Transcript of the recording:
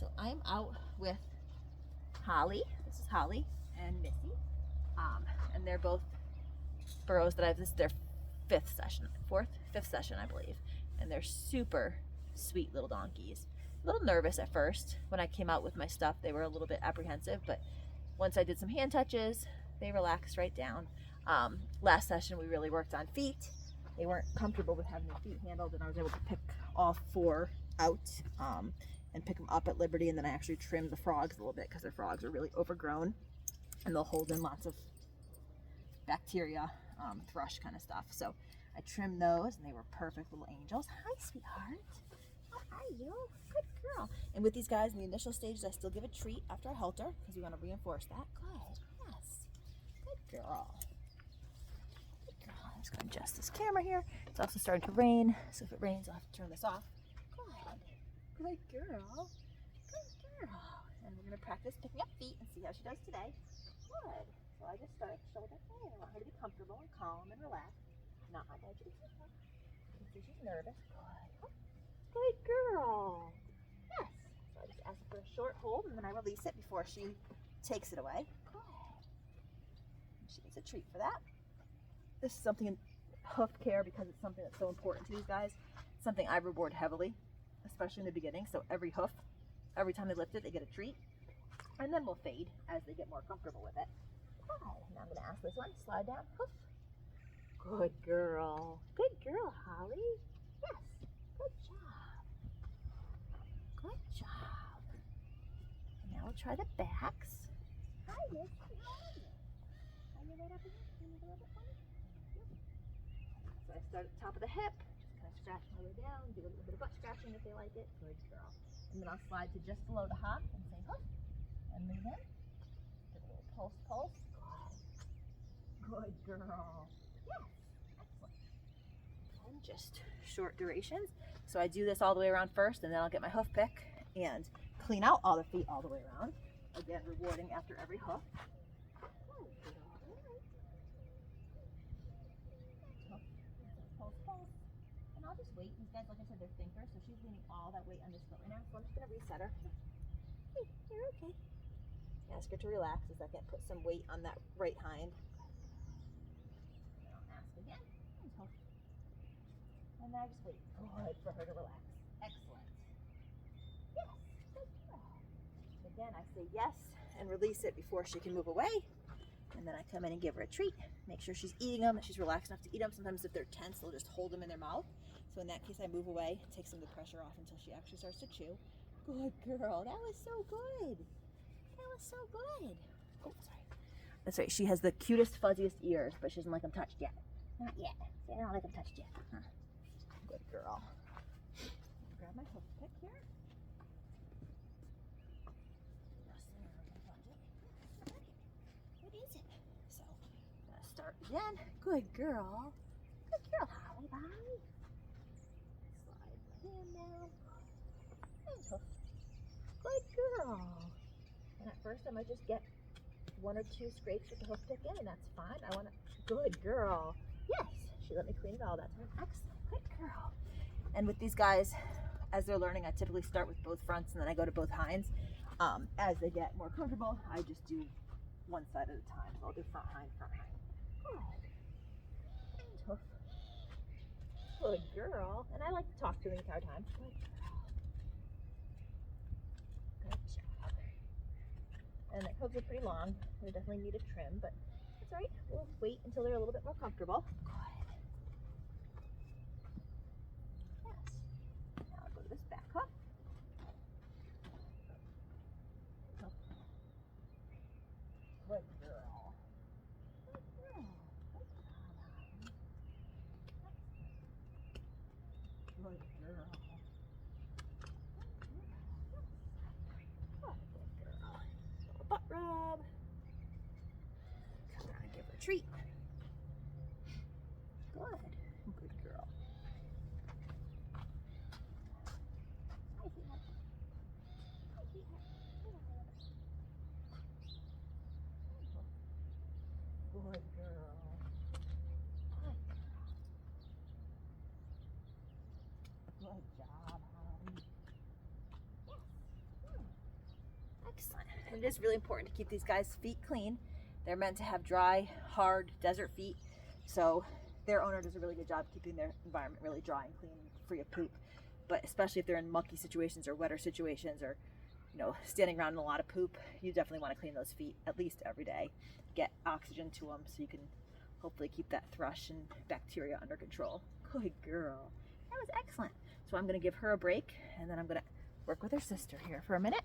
So I'm out with Holly. This is Holly and Missy. And they're both burros that this is their fifth session, I believe. And they're super sweet little donkeys. A little nervous at first when I came out with my stuff. They were a little bit apprehensive, but once I did some hand touches, they relaxed right down. Last session we really worked on feet. They weren't comfortable with having their feet handled, and I was able to pick all four out and pick them up at Liberty, and then I actually trimmed the frogs a little bit because their frogs are really overgrown and they'll hold in lots of bacteria, thrush kind of stuff. So I trimmed those and they were perfect little angels. Hi, sweetheart. How are you? Good girl. And with these guys in the initial stages, I still give a treat after I halter because we want to reinforce that. Good. Yes. Good girl. Good girl. I'm just going to adjust this camera here. It's also starting to rain, so if it rains, I'll have to turn this off. Good girl. Good girl. And we're going to practice picking up feet and see how she does today. Good. So I just start shoulder to shoulder. I want her to be comfortable and calm and relaxed. Not on edge of the seat. You can see she's nervous. Good. Good girl. Yes. So I just ask her for a short hold and then I release it before she takes it away. Good. And she gets a treat for that. This is something in hoof care because it's something that's so important to these guys. It's something I reward heavily, especially in the beginning. So every hoof, every time they lift it, they get a treat. And then we'll fade as they get more comfortable with it. Good. Now I'm going to ask this one, slide down, hoof. Good girl. Good girl, Holly. Yes. Good job. Good job. And now we'll try the backs. Hi, Miss. Are you right up here? Can you move a little bit for me? Yep. So I start at the top of the hip, just kind of scratch my way down, do a little bit of butt scratching if they like it. Good girl. And then I'll slide to just below the hop and say hoof. And lean in. Give a little pulse, pulse. Good girl. Yes. Excellent. And just short durations. So I do this all the way around first, and then I'll get my hoof pick and clean out all the feet all the way around. Again, rewarding after every hoof. Good girl. Pulse, pulse. And I'll just wait. These guys, like I said, they're thinkers, so she's leaning all that weight on this foot right now. So I'm just going to reset her. Hey, you're okay. Ask her to relax a second. Put some weight on that right hind. And I'll ask again. And now just wait. Good for her to relax. Excellent. Yes. Good girl. Again, I say yes and release it before she can move away. And then I come in and give her a treat. Make sure she's eating them, that she's relaxed enough to eat them. Sometimes if they're tense, they'll just hold them in their mouth. So in that case, I move away, take some of the pressure off until she actually starts to chew. Good girl. That was so good. That was so good. Oh, sorry. That's right. She has the cutest, fuzziest ears, but she doesn't like them touched yet. Not yet. I don't like them touched yet. Huh. Good girl. Grab my hoof pick here. What is it? So, I'm gonna start again. Good girl. Good girl, Holly. Bye. Slide my hand down. And hoof. Good girl. And at first, I might just get one or two scrapes with the hoof pick in, and that's fine. I want to. Good girl. Yes, she let me clean it all that time. Excellent. Good girl. And with these guys, as they're learning, I typically start with both fronts and then I go to both hinds. As they get more comfortable, I just do one side at a time. So I'll do front hind, front hind. Good. And hoof. Good girl. And I like to talk to them the entire time. Good girl. Good job. And the hooves are pretty long. They definitely need a trim, but that's all right. We'll wait until they're a little bit more comfortable. Good. This back hoof. Good girl. Good girl. Good job. Good girl. Good girl. Little butt rub. Come around and give her a treat. Good. Good girl. Good girl. Good job, Holly. Yes. And it is really important to keep these guys' feet clean. They're meant to have dry, hard desert feet. So their owner does a really good job keeping their environment really dry and clean, free of poop. But especially if they're in mucky situations or wetter situations, or standing around in a lot of poop, you definitely want to clean those feet at least every day. Get oxygen to them so you can hopefully keep that thrush and bacteria under control. Good girl. That was excellent. So I'm going to give her a break, and then I'm going to work with her sister here for a minute.